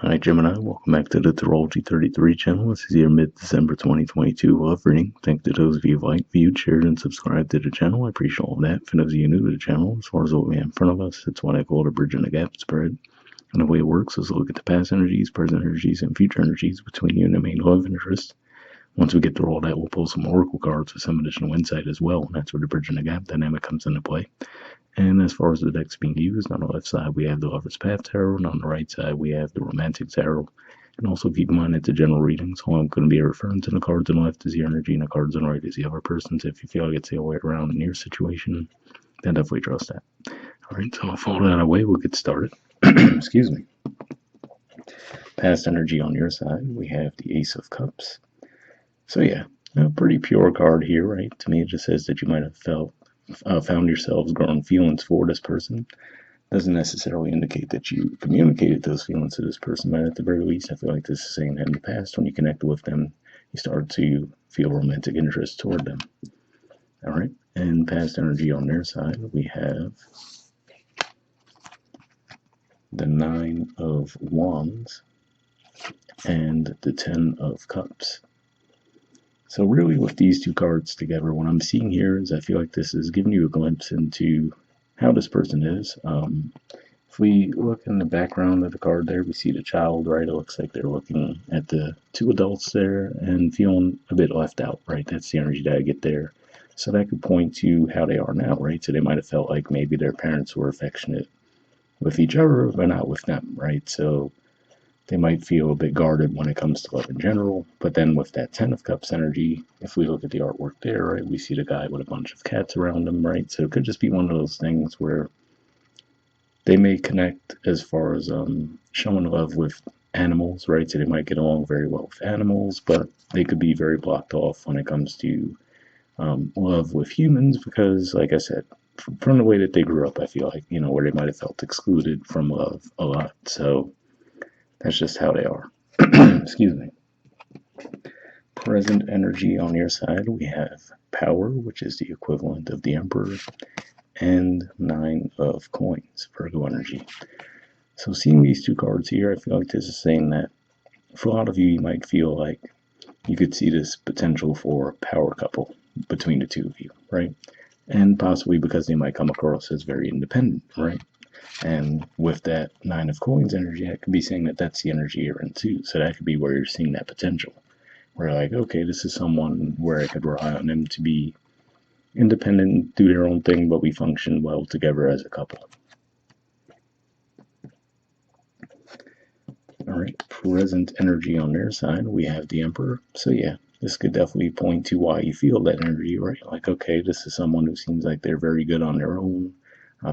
Hi Gemini, welcome back to the Astrology 33 channel. This is your mid-December 2022 love reading. Thank to those of you who liked, viewed, shared, and subscribed to the channel. I appreciate all of that. For those of you new to the channel, as far as what we have in front of us, it's what I call the bridge and the gap spread. And the way it works is look at the past energies, present energies, and future energies between you and the main love interest. Once we get through all that, we'll pull some oracle cards with some additional insight as well. And that's where the bridge and the gap dynamic comes into play. And as far as the decks being used, on the left side we have the Lover's Path Tarot, and on the right side we have the Romantic Tarot. And also keep in mind it's a general reading, so I'm going to be referring to the cards on the left as your energy and the cards on the right as the other person's. If you feel like it's the other way around in your situation, then definitely trust that. Alright, so with all that out of the way, we'll get started. Excuse me. Past energy on your side, we have the Ace of Cups. So yeah, a pretty pure card here, right? To me it just says that you might have found yourselves growing feelings for this person. Doesn't necessarily indicate that you communicated those feelings to this person, but at the very least, I feel like this is saying that in the past, when you connected with them, you started to feel romantic interest toward them. All right, and past energy on their side, we have the Nine of Wands and the Ten of Cups. So really with these two cards together, what I'm seeing here is I feel like this is giving you a glimpse into how this person is. If we look in the background of the card there, we see the child, right? It looks like they're looking at the two adults there and feeling a bit left out, right? That's the energy that I get there. So that could point to how they are now, right? So they might have felt like maybe their parents were affectionate with each other, but not with them, right? So they might feel a bit guarded when it comes to love in general. But then with that Ten of Cups energy, if we look at the artwork there, right, we see the guy with a bunch of cats around him, right? So it could just be one of those things where they may connect as far as showing love with animals, right? So they might get along very well with animals, but they could be very blocked off when it comes to love with humans because, like I said, from the way that they grew up, I feel like, where they might have felt excluded from love a lot. So that's just how they are. Excuse me. Present energy on your side, we have Power, which is the equivalent of the Emperor, and Nine of Coins, Virgo energy. So seeing these two cards here, I feel like this is saying that for a lot of you, you might feel like you could see this potential for a power couple between the two of you, right? And possibly because they might come across as very independent, right? And with that Nine of Coins energy, I could be saying that that's the energy you're in too. So that could be where you're seeing that potential. Where like, okay, this is someone where I could rely on them to be independent, do their own thing, but we function well together as a couple. All right, present energy on their side, we have the Emperor. So yeah, this could definitely point to why you feel that energy, right? Like, okay, this is someone who seems like they're very good on their own,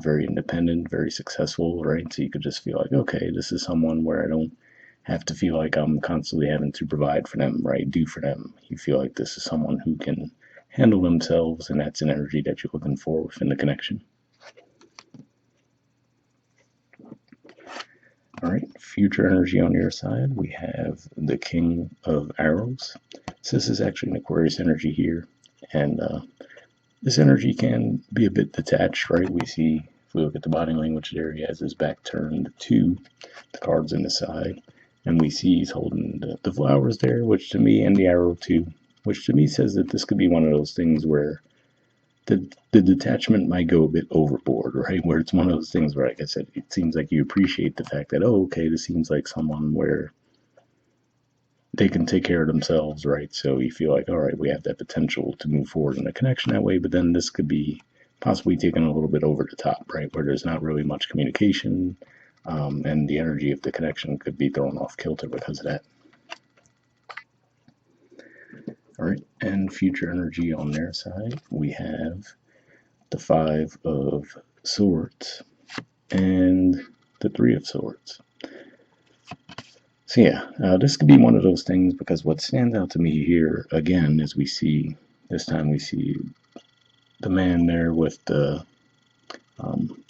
very independent, very successful, right? So you could just feel like, okay, this is someone where I don't have to feel like I'm constantly having to provide for them, right? Do for them. You feel like this is someone who can handle themselves, and that's an energy that you're looking for within the connection. All right, future energy on your side, we have the King of Arrows. So this is actually an Aquarius energy here, and this energy can be a bit detached, right? We see, if we look at the body language there, he has his back turned to the cards in the side, and we see he's holding the flowers there, which to me, and the arrow too, which to me says that this could be one of those things where the detachment might go a bit overboard, right? Where it's one of those things where, like I said, it seems like you appreciate the fact that, oh, okay, this seems like someone where they can take care of themselves, right? So you feel like, all right, we have that potential to move forward in a connection that way, but then this could be possibly taken a little bit over the top, right? Where there's not really much communication, and the energy of the connection could be thrown off kilter because of that. All right, and future energy on their side, we have the Five of Swords and the Three of Swords. So yeah, this could be one of those things because what stands out to me here, again, is this time we see the man there with the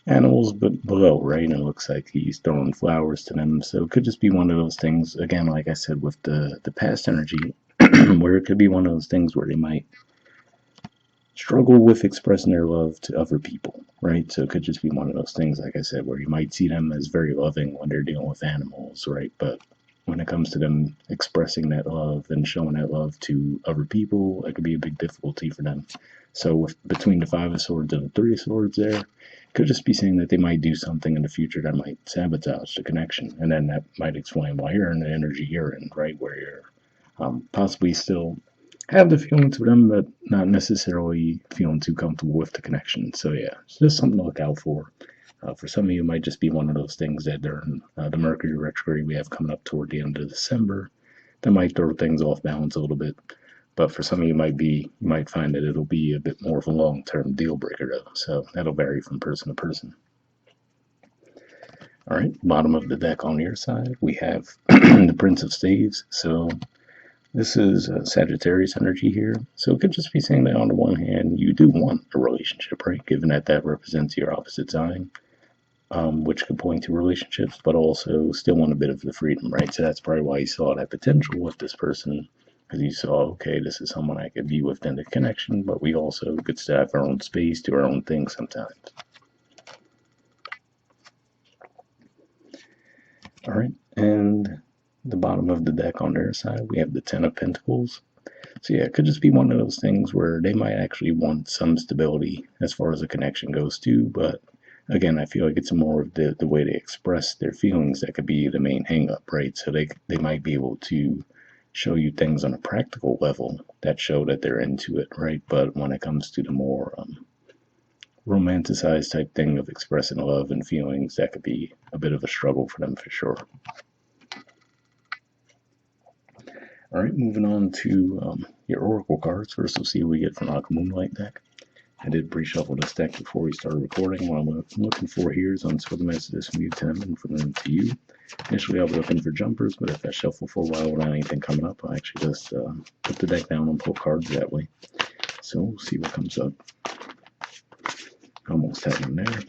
animals but below, right? And it looks like he's throwing flowers to them. So it could just be one of those things, again, like I said, with the past energy, where it could be one of those things where they might struggle with expressing their love to other people, right? So it could just be one of those things, like I said, where you might see them as very loving when they're dealing with animals, right? But when it comes to them expressing that love and showing that love to other people, it could be a big difficulty for them. So between the Five of Swords and the Three of Swords there, it could just be saying that they might do something in the future that might sabotage the connection. And then that might explain why you're in the energy you're in, right? Where you're possibly still have the feelings for them, but not necessarily feeling too comfortable with the connection. So yeah, it's just something to look out for. For some of you, it might just be one of those things that during the Mercury retrograde we have coming up toward the end of December, that might throw things off balance a little bit. But for some of you, you might find that it'll be a bit more of a long-term deal breaker though. So that'll vary from person to person. All right, bottom of the deck on your side, we have the Prince of Staves. So this is Sagittarius energy here. So it could just be saying that on the one hand, you do want a relationship, right? Given that that represents your opposite sign, which could point to relationships, but also still want a bit of the freedom, right? So that's probably why you saw that potential with this person, because you saw, okay, this is someone I could view within the connection, but we also could still have our own space, do our own thing sometimes. All right, and the bottom of the deck on their side, we have the Ten of Pentacles. So yeah, it could just be one of those things where they might actually want some stability as far as a connection goes too, but again, I feel like it's more of the way they express their feelings that could be the main hang up, right? So they might be able to show you things on a practical level that show that they're into it, right? But when it comes to the more romanticized type thing of expressing love and feelings, that could be a bit of a struggle for them for sure. All right, moving on to your oracle cards. First, we'll see what we get from our Moonlight deck. I did pre-shuffle this deck before we started recording. What I'm looking for here is unspoken messages from you to them and from them to you. Initially, I was looking for jumpers, but if I shuffle for a while without anything coming up, I actually just put the deck down and pull cards that way. So we'll see what comes up. Almost had one there.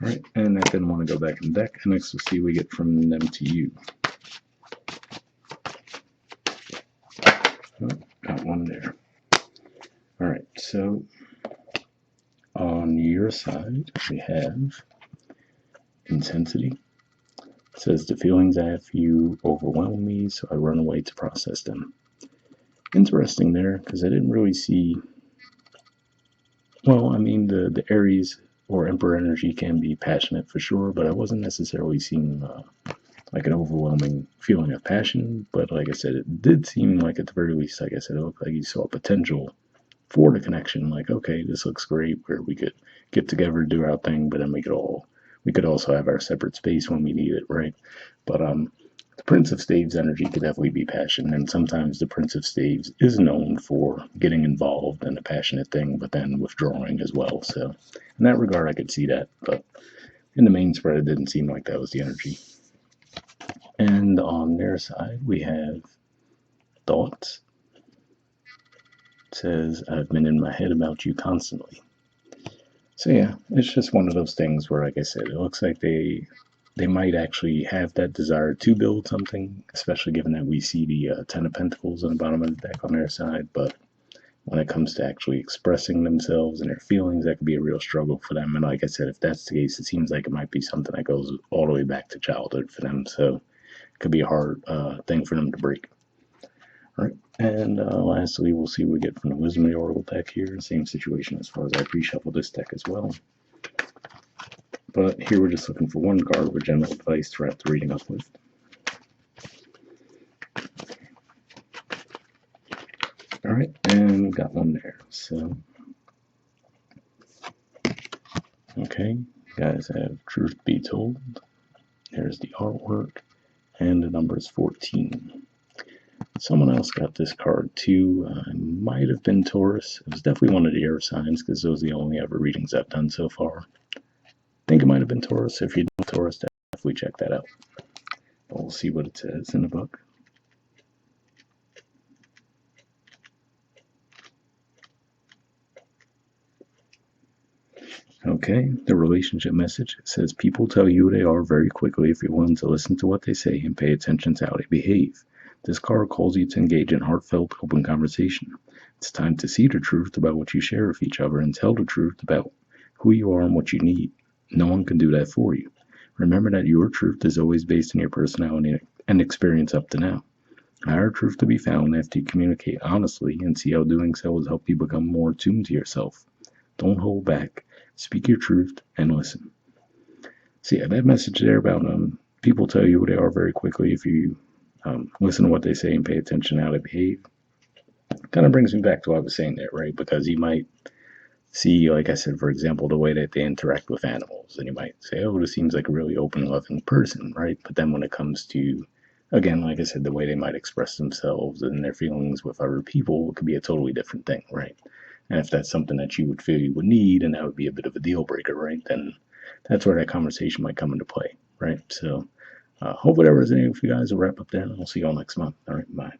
All right, and I didn't want to go back in the deck. And next, we'll see what we get from them to you. Oh, got one there. All right, so on your side, we have intensity. It says the feelings I have for you overwhelm me, so I run away to process them. Interesting there, because I didn't really see. Well, I mean, the Aries or Emperor energy can be passionate for sure, but I wasn't necessarily seeing like an overwhelming feeling of passion. But like I said, it did seem like at the very least, like I said, it looked like you saw potential for the connection. Like, okay, this looks great, where we could get together, do our thing, but then we could also have our separate space when we need it, right? But the Prince of Staves energy could definitely be passion, and sometimes the Prince of Staves is known for getting involved in a passionate thing, but then withdrawing as well. So in that regard, I could see that, but in the main spread, it didn't seem like that was the energy. And on their side, we have thoughts. It says, I've been in my head about you constantly. So yeah, it's just one of those things where, like I said, it looks like they might actually have that desire to build something, especially given that we see the Ten of Pentacles on the bottom of the deck on their side. But when it comes to actually expressing themselves and their feelings, that could be a real struggle for them. And like I said, if that's the case, it seems like it might be something that goes all the way back to childhood for them. So it could be a hard thing for them to break. All right, and lastly, we'll see what we get from the Wisdom of the Oracle deck here. Same situation as far as I pre-shuffled this deck as well. But here we're just looking for one card with general advice to wrap the reading up with. All right, and we got one there. So, okay, you guys have Truth Be Told. There's the artwork, and the number is 14. Someone else got this card too. It might have been Taurus. It was definitely one of the air signs because those are the only ever readings I've done so far. I think it might have been Taurus. If you know Taurus, definitely check that out. But we'll see what it says in the book. Okay, the relationship message says people tell you who they are very quickly if you're willing to listen to what they say and pay attention to how they behave. This card calls you to engage in heartfelt, open conversation. It's time to see the truth about what you share with each other and tell the truth about who you are and what you need. No one can do that for you. Remember that your truth is always based on your personality and experience up to now. Higher truth to be found after you communicate honestly and see how doing so will help you become more attuned to yourself. Don't hold back. Speak your truth and listen. So yeah, that message there about people tell you who they are very quickly if you listen to what they say and pay attention to how they behave. Kind of brings me back to what I was saying there, right? Because you might see, like I said, for example, the way that they interact with animals, and you might say, "Oh, this seems like a really open, loving person," right? But then when it comes to, again, like I said, the way they might express themselves and their feelings with other people, it could be a totally different thing, right? And if that's something that you would feel you would need, and that would be a bit of a deal breaker, right? Then that's where that conversation might come into play, right? So, hope whatever is in it for you guys will wrap up there, and I'll see you all next month. All right, bye.